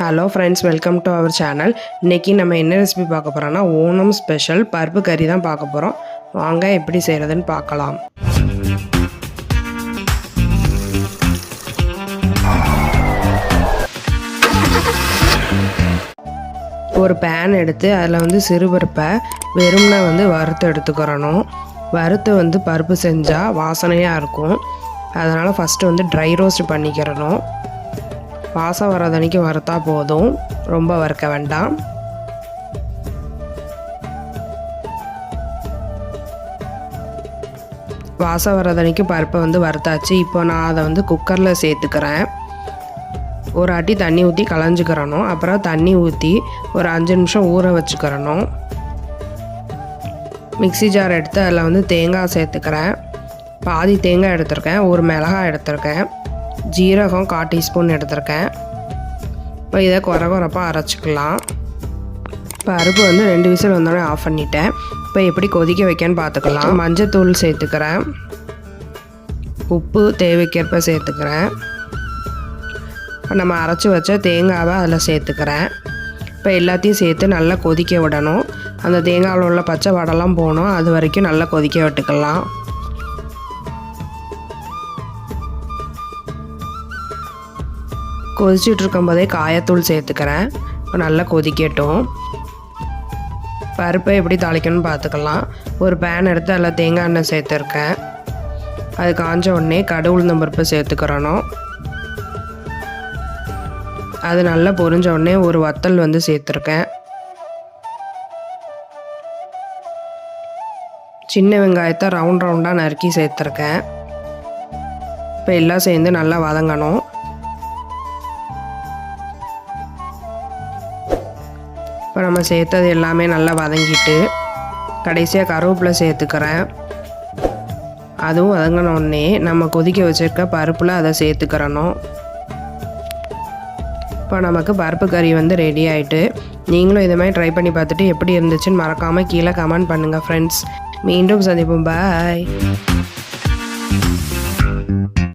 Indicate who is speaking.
Speaker 1: Hello friends, welcome to our channel. இன்றைக்கி நம்ம என்ன ரெசிபி பார்க்க போகிறோன்னா ஓணம் ஸ்பெஷல் பருப்பு கறி தான் பார்க்க போகிறோம். வாங்க எப்படி செய்கிறதுன்னு பார்க்கலாம். ஒரு பேன் எடுத்து அதில் சிறுபருப்பை வெறும்னா வறுத்து எடுத்துக்கிறணும். வறுத்து பருப்பு செஞ்சால் வாசனையாக இருக்கும். அதனால் ஃபஸ்ட்டு ட்ரை ரோஸ்ட் பண்ணிக்கிறணும். வாசம் வர்றதன்னைக்கு வறுத்தா போதும், ரொம்ப வறுக்க வேண்டாம். வாசம் வர்றதன்னைக்கு பருப்பை வறுத்தாச்சு. இப்போ நான் அதை குக்கரில் சேர்த்துக்கிறேன். ஒரு அட்டி தண்ணி ஊற்றி களைஞ்சிக்கிறணும். அப்புறம் தண்ணி ஊற்றி ஒரு 5 நிமிஷம் ஊற வச்சுக்கிறணும். மிக்ஸி ஜார் எடுத்து அதில் தேங்காய் சேர்த்துக்கிறேன். பாதி தேங்காய் எடுத்திருக்கேன். ஒரு மிளகாய் எடுத்திருக்கேன். ஜீரகம் 1/4 டீஸ்பூன் எடுத்திருக்கேன். இப்போ இதை குறப்பாக அரைச்சிக்கலாம். பருப்பு 2 விசில் வந்தோடனே ஆஃப் பண்ணிட்டேன். இப்போ எப்படி கொதிக்க வைக்கன்னு பார்த்துக்கலாம். மஞ்சத்தூள் சேர்த்துக்கிறேன். உப்பு தேவைக்கேற்ப சேர்த்துக்கிறேன். இப்போ நம்ம அரைச்சி வச்ச தேங்காவை அதில் சேர்த்துக்கிறேன். இப்போ எல்லாத்தையும் சேர்த்து நல்லா கொதிக்க விடணும். அந்த தேங்காயில் உள்ள பச்சை வடைலாம் போகணும். அது வரைக்கும் நல்லா கொதிக்க விட்டுக்கலாம். கொதிச்சுட்டு இருக்கும்போதே காயத்தூள் சேர்த்துக்கிறேன். இப்போ நல்லா கொதிக்கட்டும். பருப்பை எப்படி தாளிக்கணும்னு பார்த்துக்கலாம். ஒரு பேன் எடுத்து அதில் தேங்காய் எண்ணெய் சேர்த்துருக்கேன். அது காஞ்ச உடனே கடுகு உளுந்தம் பருப்பு சேர்த்துக்கிறணும். அது நல்லா பொரிஞ்ச உடனே ஒரு வத்தல் சேர்த்துருக்கேன். சின்ன வெங்காயத்தை ரவுண்டாக நறுக்கி சேர்த்துருக்கேன். இப்போ எல்லாம் சேர்ந்து நல்லா வதங்கணும். இப்போ நம்ம சேர்த்தது எல்லாமே நல்லா வதங்கிட்டு கடைசியாக கருவேப்பிலை சேர்த்துக்கிறேன். அதுவும் வதங்கினோடனே நம்ம கொதிக்க வச்சுருக்க பருப்பில் அதை சேர்த்துக்கிறணும். இப்போ நமக்கு பருப்பு கறி ரெடி ஆகிட்டு. நீங்களும் இதை மாதிரி ட்ரை பண்ணி பார்த்துட்டு எப்படி இருந்துச்சுன்னு மறக்காமல் கீழே கமெண்ட் பண்ணுங்கள் ஃப்ரெண்ட்ஸ். மீண்டும் சந்திப்போம். பாய்.